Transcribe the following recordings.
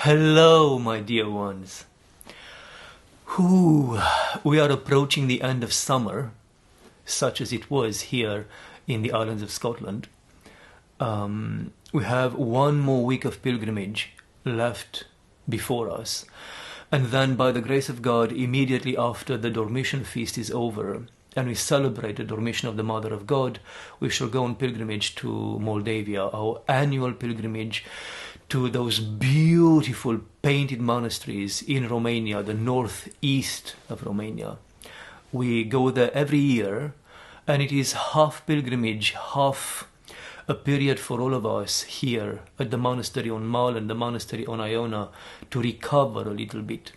Hello, my dear ones. We are approaching the end of summer, such as it was here in the islands of Scotland. We have one more week of pilgrimage left before us. And then, by the grace of God, immediately after the Dormition feast is over, and we celebrate the Dormition of the Mother of God, we shall go on pilgrimage to Moldavia, our annual pilgrimage to those beautiful painted monasteries in Romania, the northeast of Romania. We go there every year, and it is half pilgrimage, half a period for all of us here at the monastery on MULL and the monastery on IONA to recover a little bit.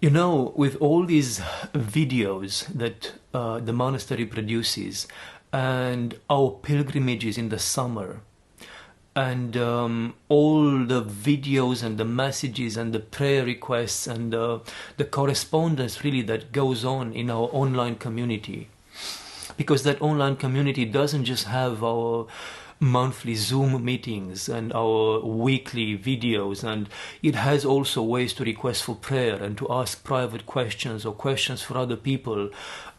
You know, with all these videos that the monastery produces and our pilgrimages in the summer, and all the videos and the messages and the prayer requests and the correspondence really that goes on in our online community, because that online community doesn't just have our monthly Zoom meetings and our weekly videos, and it has also ways to request for prayer and to ask private questions or questions for other people.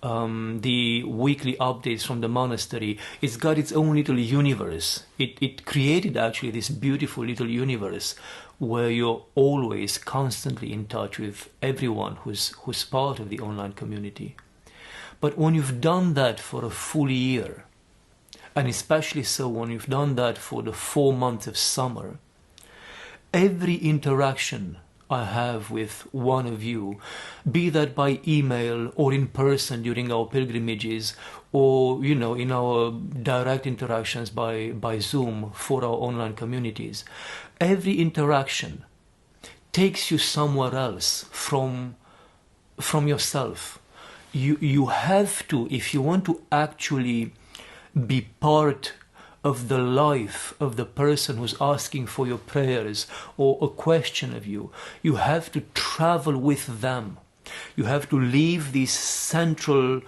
The weekly updates from the monastery, it's got its own little universe. It created actually this beautiful little universe where you're always constantly in touch with everyone who's part of the online community. But when you've done that for a full year, and especially so when you've done that for the 4 months of summer, every interaction I have with one of you, be that by email or in person during our pilgrimages, or in our direct interactions by Zoom for our online communities, every interaction takes you somewhere else from yourself. You have to, if you want to actually be part of the life of the person who's asking for your prayers or a question of you, you have to travel with them. You have to leave this central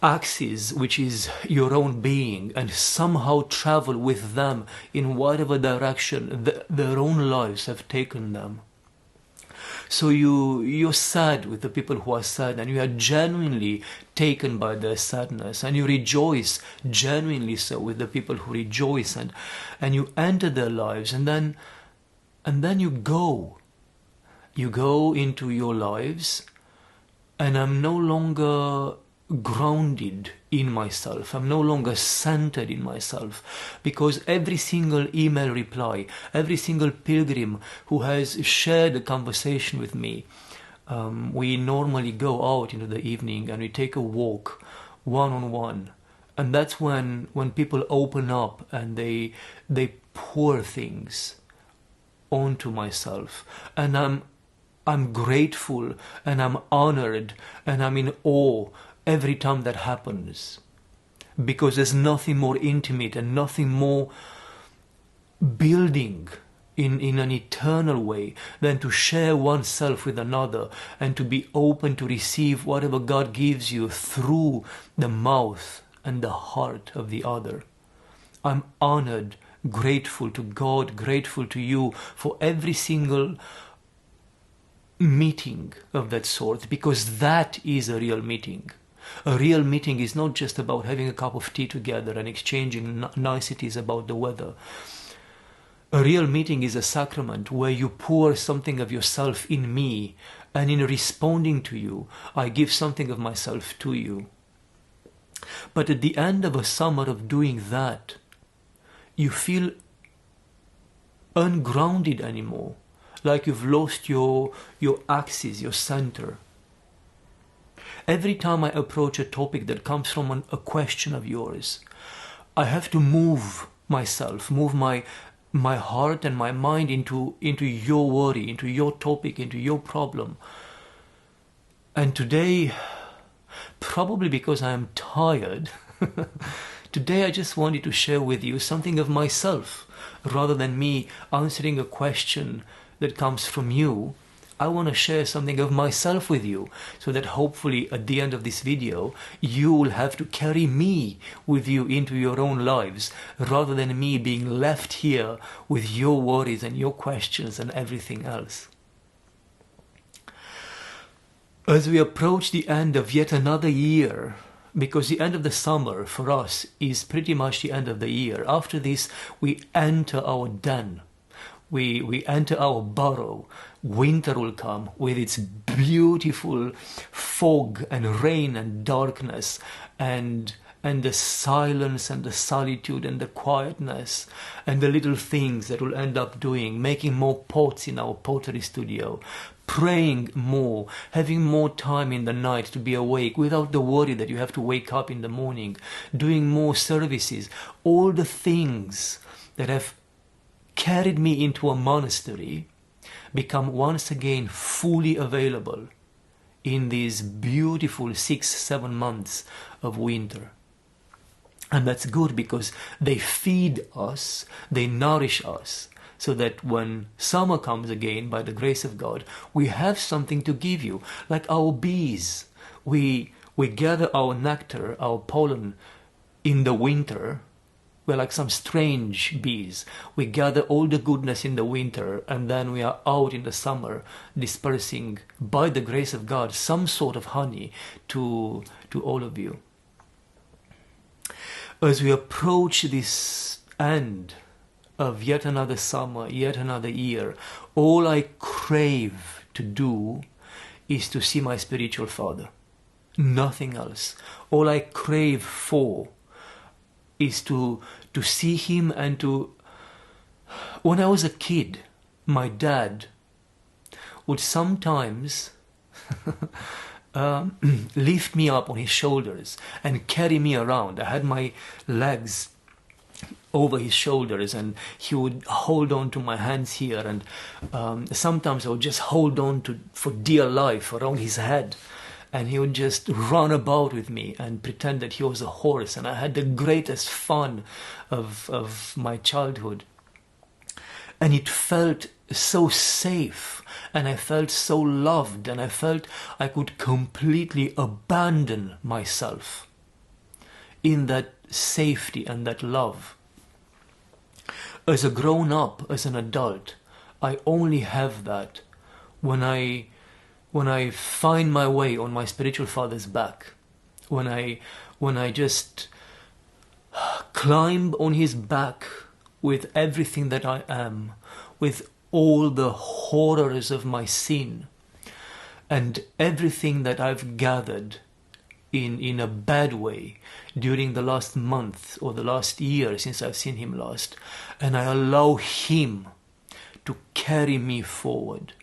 axis, which is your own being, and somehow travel with them in whatever direction their own lives have taken them. So you're sad with the people who are sad, and you are genuinely taken by their sadness, and you rejoice genuinely so with the people who rejoice, and you enter their lives, and then you go into your lives, and I'm no longer grounded in myself. I'm no longer centered in myself, because every single email reply, every single pilgrim who has shared a conversation with me, we normally go out into the evening and we take a walk one-on-one, and that's when people open up and they pour things onto myself, and I'm grateful and I'm honored and I'm in awe every time that happens, because there's nothing more intimate and nothing more building in an eternal way than to share oneself with another and to be open to receive whatever God gives you through the mouth and the heart of the other. I'm honored, grateful to God, grateful to you for every single meeting of that sort, because that is a real meeting. A real meeting is not just about having a cup of tea together and exchanging niceties about the weather. A real meeting is a sacrament where you pour something of yourself in me, and in responding to you, I give something of myself to you. But at the end of a summer of doing that, you feel ungrounded anymore, like you've lost your axis, your center. Every time I approach a topic that comes from a question of yours, I have to move myself, move my heart and my mind into your worry, into your topic, into your problem. And today, probably because I am tired, today I just wanted to share with you something of myself, rather than me answering a question that comes from you. I want to share something of myself with you, so that hopefully at the end of this video you will have to carry me with you into your own lives, rather than me being left here with your worries and your questions and everything else. As we approach the end of yet another year, because the end of the summer for us is pretty much the end of the year. After this, we enter our den. We enter our burrow. Winter will come with its beautiful fog and rain and darkness and the silence and the solitude and the quietness and the little things that we'll end up doing, making more pots in our pottery studio, praying more, having more time in the night to be awake without the worry that you have to wake up in the morning, doing more services, all the things that have carried me into a monastery become once again fully available in these beautiful 6-7 months of winter. And that's good, because they feed us, they nourish us, so that when summer comes again, by the grace of God, we have something to give you. Like our bees, we gather our nectar, our pollen in the winter. We're like some strange bees. We gather all the goodness in the winter, and then we are out in the summer dispersing, by the grace of God, some sort of honey to all of you. As we approach this end of yet another summer, yet another year, all I crave to do is to see my spiritual father. Nothing else. All I crave for is to see him, and to... When I was a kid, my dad would sometimes lift me up on his shoulders and carry me around. I had my legs over his shoulders, and he would hold on to my hands here, and sometimes I would just hold on to for dear life around his head, and he would just run about with me and pretend that he was a horse, and I had the greatest fun of my childhood. And it felt so safe, and I felt so loved, and I felt I could completely abandon myself in that safety and that love. As a grown-up, as an adult, I only have that when I find my way on my spiritual father's back, when I just climb on his back with everything that I am, with all the horrors of my sin and everything that I've gathered in a bad way during the last month or the last year since I've seen him last, and I allow him to carry me forward.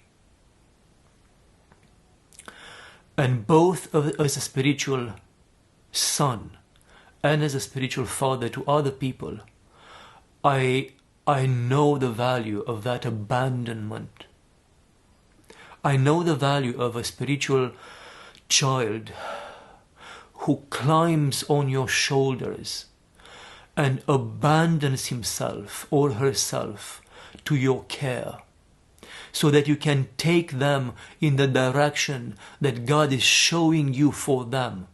And both as a spiritual son and as a spiritual father to other people, I know the value of that abandonment. I know the value of a spiritual child who climbs on your shoulders and abandons himself or herself to your care, so that you can take them in the direction that God is showing you for them.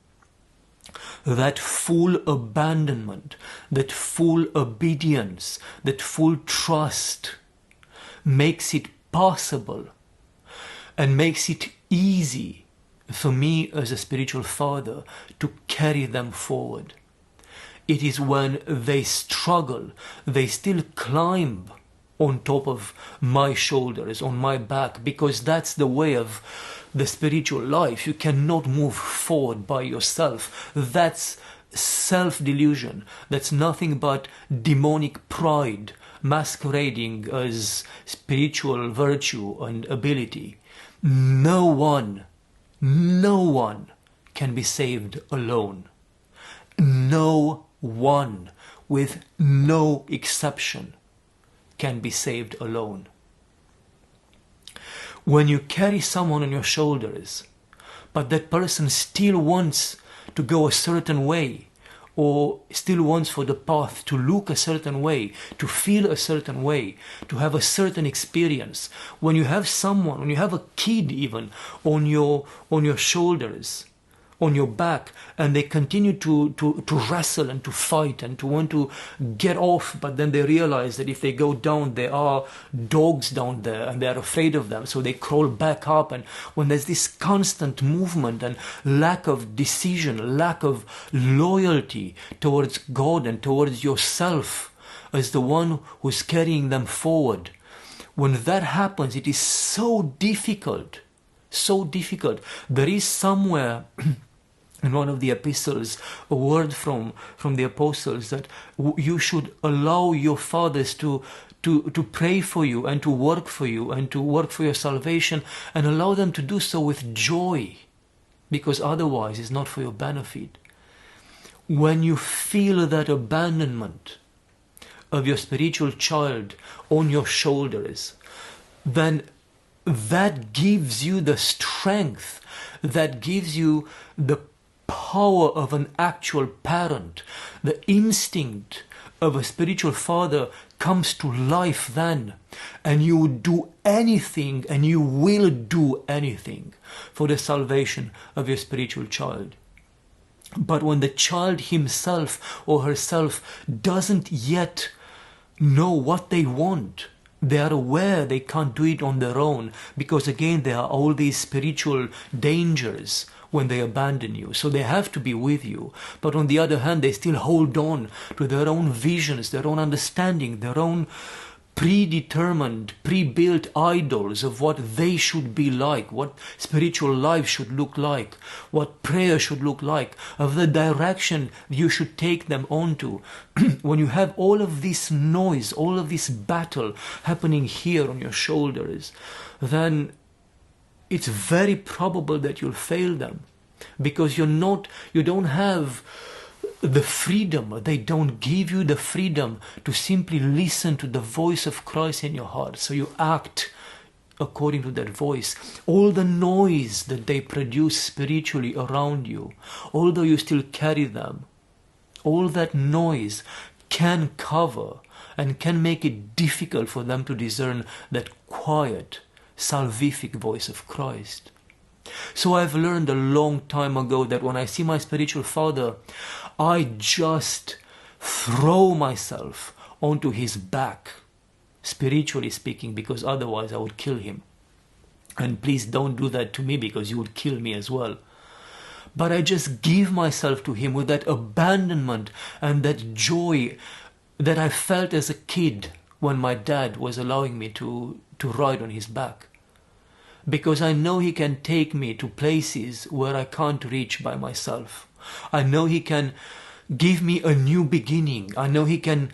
That full abandonment, that full obedience, that full trust makes it possible and makes it easy for me as a spiritual father to carry them forward. It is when they struggle, they still climb on top of my shoulders, on my back, because that's the way of the spiritual life. You cannot move forward by yourself. That's self-delusion. That's nothing but demonic pride masquerading as spiritual virtue and ability. No one can be saved alone. No one, with no exception, can be saved alone. When you carry someone on your shoulders, but that person still wants to go a certain way, or still wants for the path to look a certain way, to feel a certain way, to have a certain experience. When you have someone, when you have a kid even on your shoulders, on your back, and they continue to wrestle and to fight and to want to get off, but then they realize that if they go down, there are dogs down there and they are afraid of them, so they crawl back up. And when there's this constant movement and lack of decision, lack of loyalty towards God and towards yourself as the one who's carrying them forward, when that happens, it is so difficult, so difficult. There is somewhere in one of the epistles a word from the apostles that you should allow your fathers to pray for you and to work for you and to work for your salvation, and allow them to do so with joy, because otherwise it's not for your benefit. When you feel that abandonment of your spiritual child on your shoulders, then that gives you the strength, that gives you the power of an actual parent. The instinct of a spiritual father comes to life then, and you would do anything, and you will do anything for the salvation of your spiritual child. But when the child himself or herself doesn't yet know what they want, they are aware they can't do it on their own, because again there are all these spiritual dangers when they abandon you, so they have to be with you. But on the other hand, they still hold on to their own visions, their own understanding, their own predetermined, pre-built idols of what they should be like, what spiritual life should look like, what prayer should look like, of the direction you should take them onto. When you have all of this noise, all of this battle happening here on your shoulders, then it's very probable that you'll fail them, because you don't have the freedom. They don't give you the freedom to simply listen to the voice of Christ in your heart, so you act according to that voice. All the noise that they produce spiritually around you, although you still carry them, all that noise can cover and can make it difficult for them to discern that quiet, salvific voice of Christ. So I've learned a long time ago that when I see my spiritual father, I just throw myself onto his back, spiritually speaking, because otherwise I would kill him. And please don't do that to me, because you would kill me as well. But I just give myself to him with that abandonment and that joy that I felt as a kid when my dad was allowing me to ride on his back. Because I know he can take me to places where I can't reach by myself. I know he can give me a new beginning. I know he can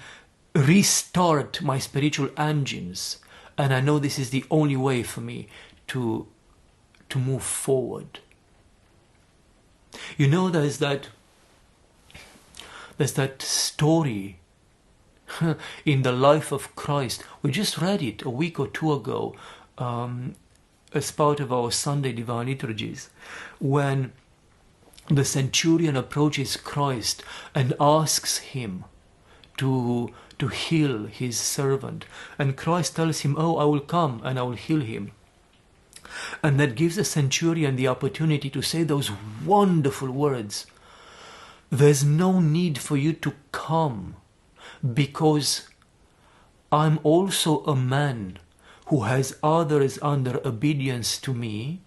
restart my spiritual engines. And I know this is the only way for me to move forward. You know, there's that story in the life of Christ. We just read it a week or two ago, as part of our Sunday divine liturgies, when the centurion approaches Christ and asks him to heal his servant, and Christ tells him, "Oh, I will come and I will heal him." And that gives the centurion the opportunity to say those wonderful words: "There's no need for you to come, because I'm also a man who has others under obedience to me,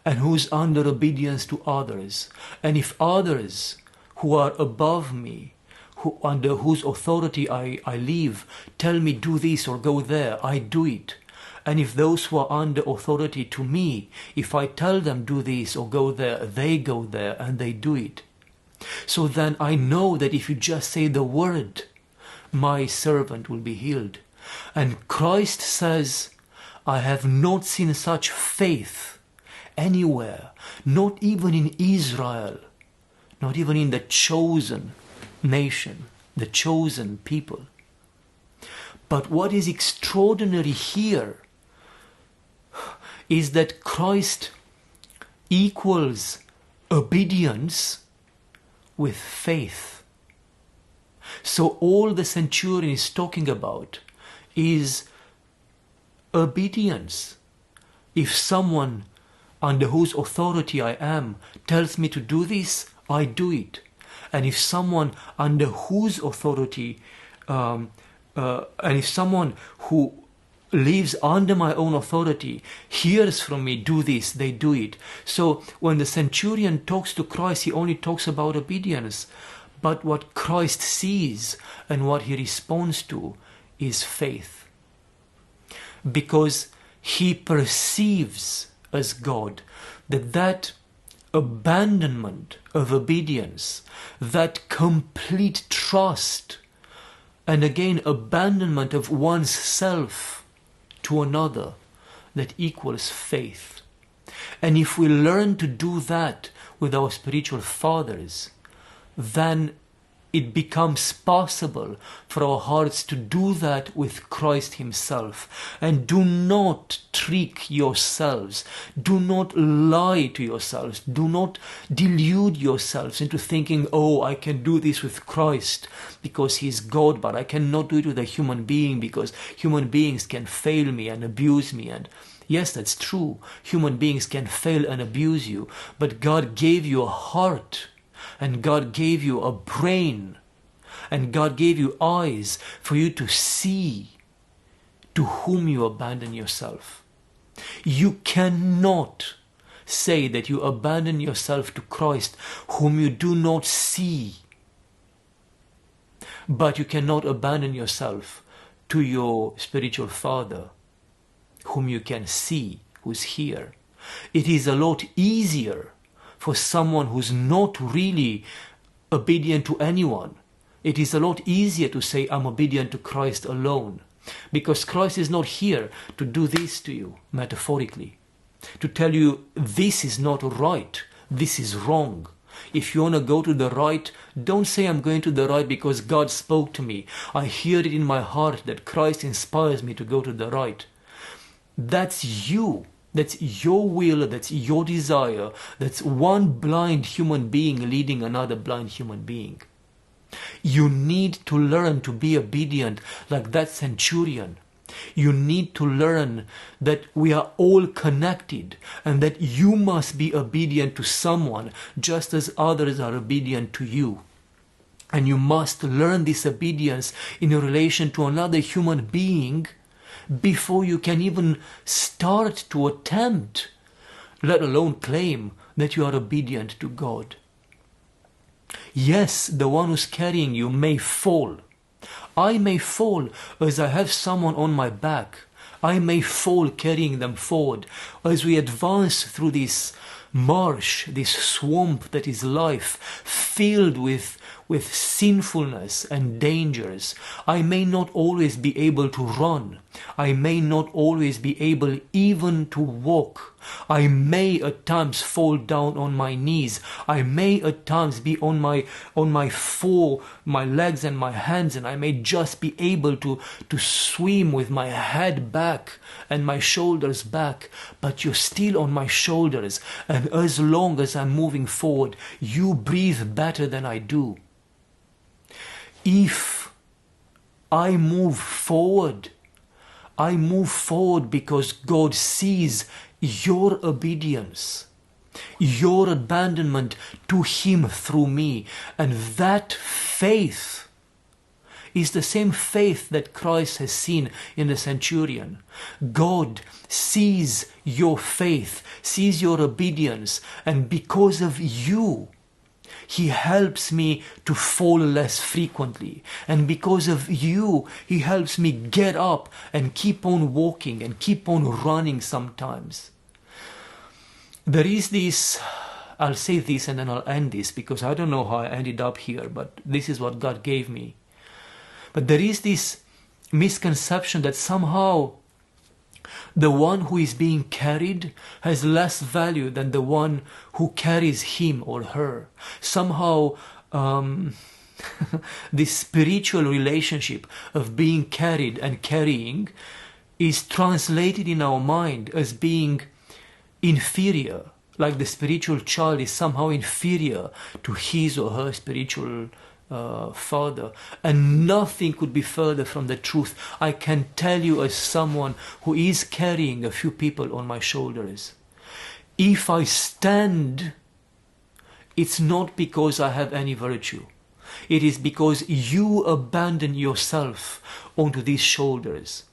and who's under obedience to others. And if others who are above me, under whose authority I live, tell me do this or go there, I do it. And if those who are under authority to me, if I tell them do this or go there, they go there and they do it. So then I know that if you just say the word, my servant will be healed." And Christ says, "I have not seen such faith anywhere, not even in Israel, not even in the chosen nation, the chosen people." But what is extraordinary here is that Christ equals obedience with faith. So all the centurion is talking about is obedience. If someone under whose authority I am tells me to do this, I do it. And if someone under whose authority, and if someone who lives under my own authority hears from me, do this, they do it. So when the centurion talks to Christ, he only talks about obedience. But what Christ sees and what he responds to is faith. Because he perceives as God that abandonment of obedience, that complete trust, and again abandonment of one's self to another, that equals faith. And if we learn to do that with our spiritual fathers, then it becomes possible for our hearts to do that with Christ himself. And do not trick yourselves. Do not lie to yourselves. Do not delude yourselves into thinking, oh, I can do this with Christ because he's God, but I cannot do it with a human being because human beings can fail me and abuse me. And yes, that's true. Human beings can fail and abuse you, but God gave you a heart. And God gave you a brain, and God gave you eyes for you to see to whom you abandon yourself. You cannot say that you abandon yourself to Christ whom you do not see, but you cannot abandon yourself to your spiritual father whom you can see, who's here. It is a lot easier for someone who's not really obedient to anyone. It is a lot easier to say, I'm obedient to Christ alone. Because Christ is not here to do this to you, metaphorically. To tell you, this is not right, this is wrong. If you want to go to the right, don't say I'm going to the right because God spoke to me. I hear it in my heart that Christ inspires me to go to the right. That's you. That's your will, that's your desire, that's one blind human being leading another blind human being. You need to learn to be obedient like that centurion. You need to learn that we are all connected and that you must be obedient to someone just as others are obedient to you. And you must learn this obedience in relation to another human being before you can even start to attempt, let alone claim, that you are obedient to God. Yes, the one who's carrying you may fall. I may fall as I have someone on my back. I may fall carrying them forward. As we advance through this marsh, this swamp that is life, filled with sinfulness and dangers, I may not always be able to run. I may not always be able even to walk. I may at times fall down on my knees. I may at times be on my legs and my hands, and I may just be able to swim with my head back and my shoulders back, but you're still on my shoulders, and as long as I'm moving forward, you breathe better than I do. If I move forward because God sees your obedience, your abandonment to Him through me. And that faith is the same faith that Christ has seen in the centurion. God sees your faith, sees your obedience, and because of you, He helps me to fall less frequently. And because of you, He helps me get up and keep on walking and keep on running sometimes. There is this, I'll say this and then I'll end this because I don't know how I ended up here, but this is what God gave me. But there is this misconception that somehow the one who is being carried has less value than the one who carries him or her. Somehow this spiritual relationship of being carried and carrying is translated in our mind as being inferior, like the spiritual child is somehow inferior to his or her spiritual Father, and nothing could be further from the truth. I can tell you, as someone who is carrying a few people on my shoulders, if I stand, it's not because I have any virtue. It is because you abandon yourself onto these shoulders.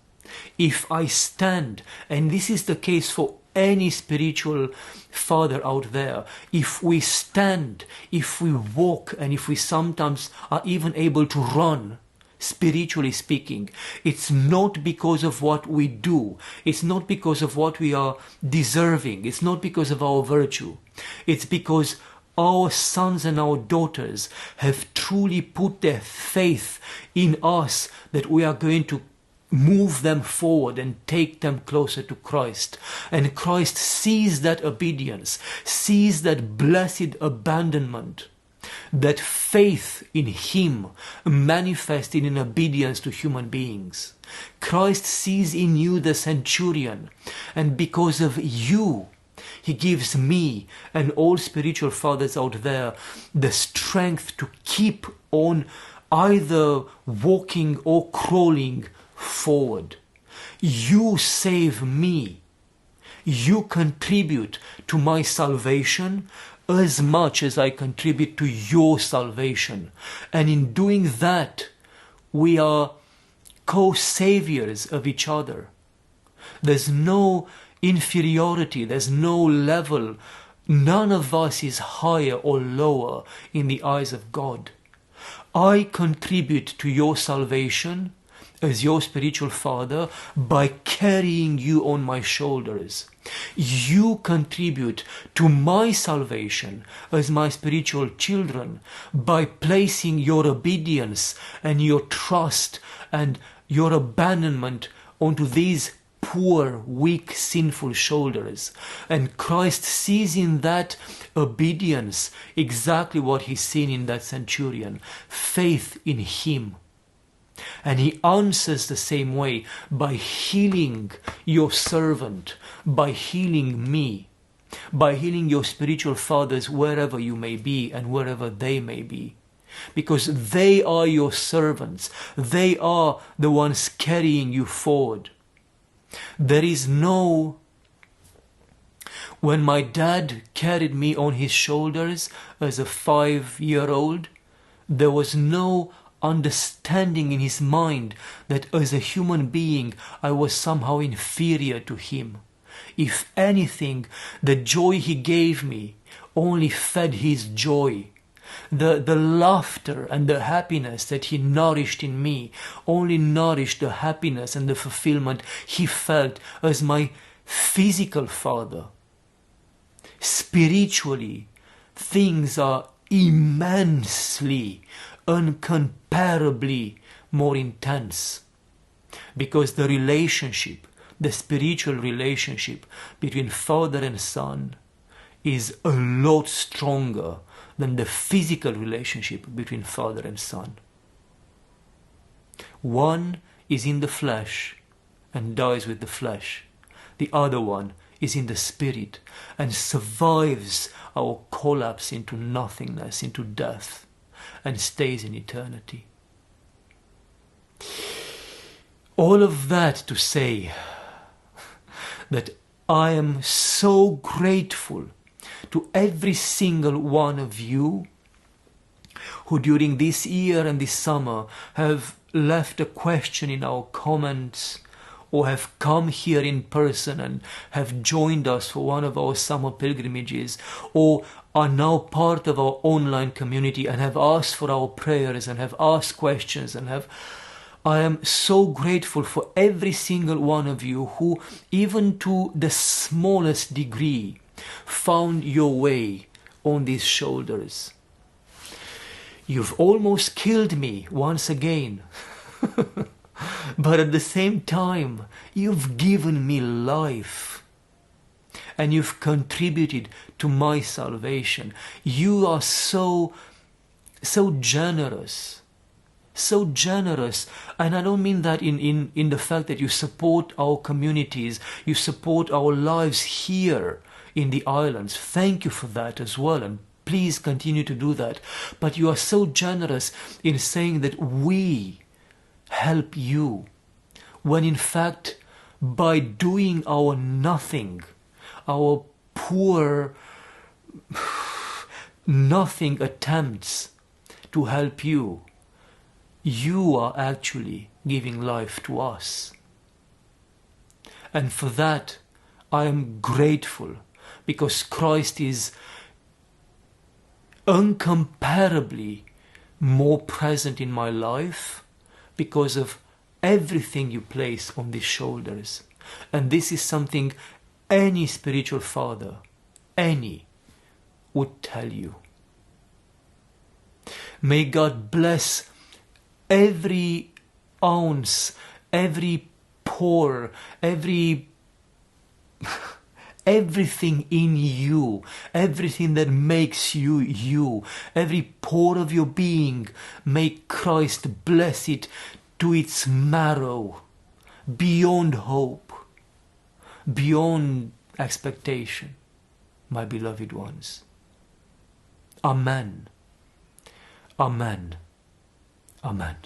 If I stand, and this is the case for any spiritual father out there, if we stand, if we walk, and if we sometimes are even able to run, spiritually speaking, it's not because of what we do. It's not because of what we are deserving. It's not because of our virtue. It's because our sons and our daughters have truly put their faith in us, that we are going to move them forward and take them closer to Christ. And Christ sees that obedience, sees that blessed abandonment, that faith in Him manifested in obedience to human beings. Christ sees in you the centurion, and because of you, He gives me and all spiritual fathers out there the strength to keep on either walking or crawling forward. You save me. You contribute to my salvation as much as I contribute to your salvation. And in doing that, we are co-saviors of each other. There's no inferiority, there's no level. None of us is higher or lower in the eyes of God. I contribute to your salvation as your spiritual father by carrying you on my shoulders. You contribute to my salvation as my spiritual children by placing your obedience and your trust and your abandonment onto these poor, weak, sinful shoulders. And Christ sees in that obedience exactly what He's seen in that centurion: faith in Him. And He answers the same way by healing your servant, by healing me, by healing your spiritual fathers wherever you may be and wherever they may be. Because they are your servants. They are the ones carrying you forward. There is no... When my dad carried me on his shoulders as a 5-year-old, there was no understanding in his mind that as a human being I was somehow inferior to him. If anything, the joy he gave me only fed his joy. The laughter and the happiness that he nourished in me only nourished the happiness and the fulfillment he felt as my physical father. Spiritually, things are immensely, incomparably more intense, because the relationship, the spiritual relationship between father and son is a lot stronger than the physical relationship between father and son. One is in the flesh and dies with the flesh. The other one is in the spirit and survives our collapse into nothingness, into death, and stays in eternity. All of that to say that I am so grateful to every single one of you who during this year and this summer have left a question in our comments, or have come here in person and have joined us for one of our summer pilgrimages, or are now part of our online community and have asked for our prayers and have asked questions and have... I am so grateful for every single one of you who, even to the smallest degree, found your way on these shoulders. You've almost killed me once again. But at the same time, you've given me life. And you've contributed to my salvation. You are so generous. So generous. And I don't mean that in the fact that you support our communities, you support our lives here in the islands. Thank you for that as well. And Please continue to do that. But you are so generous in saying that we help you, when in fact, by doing our nothing, our poor nothing attempts to help you, you are actually giving life to us. And for that, I am grateful, because Christ is incomparably more present in my life because of everything you place on these shoulders. And this is something any spiritual father, any, would tell you. May God bless every ounce, every pore, everything in you, everything that makes you you, every pore of your being. May Christ bless it to its marrow, beyond hope, beyond expectation, my beloved ones. Amen. Amen. Amen.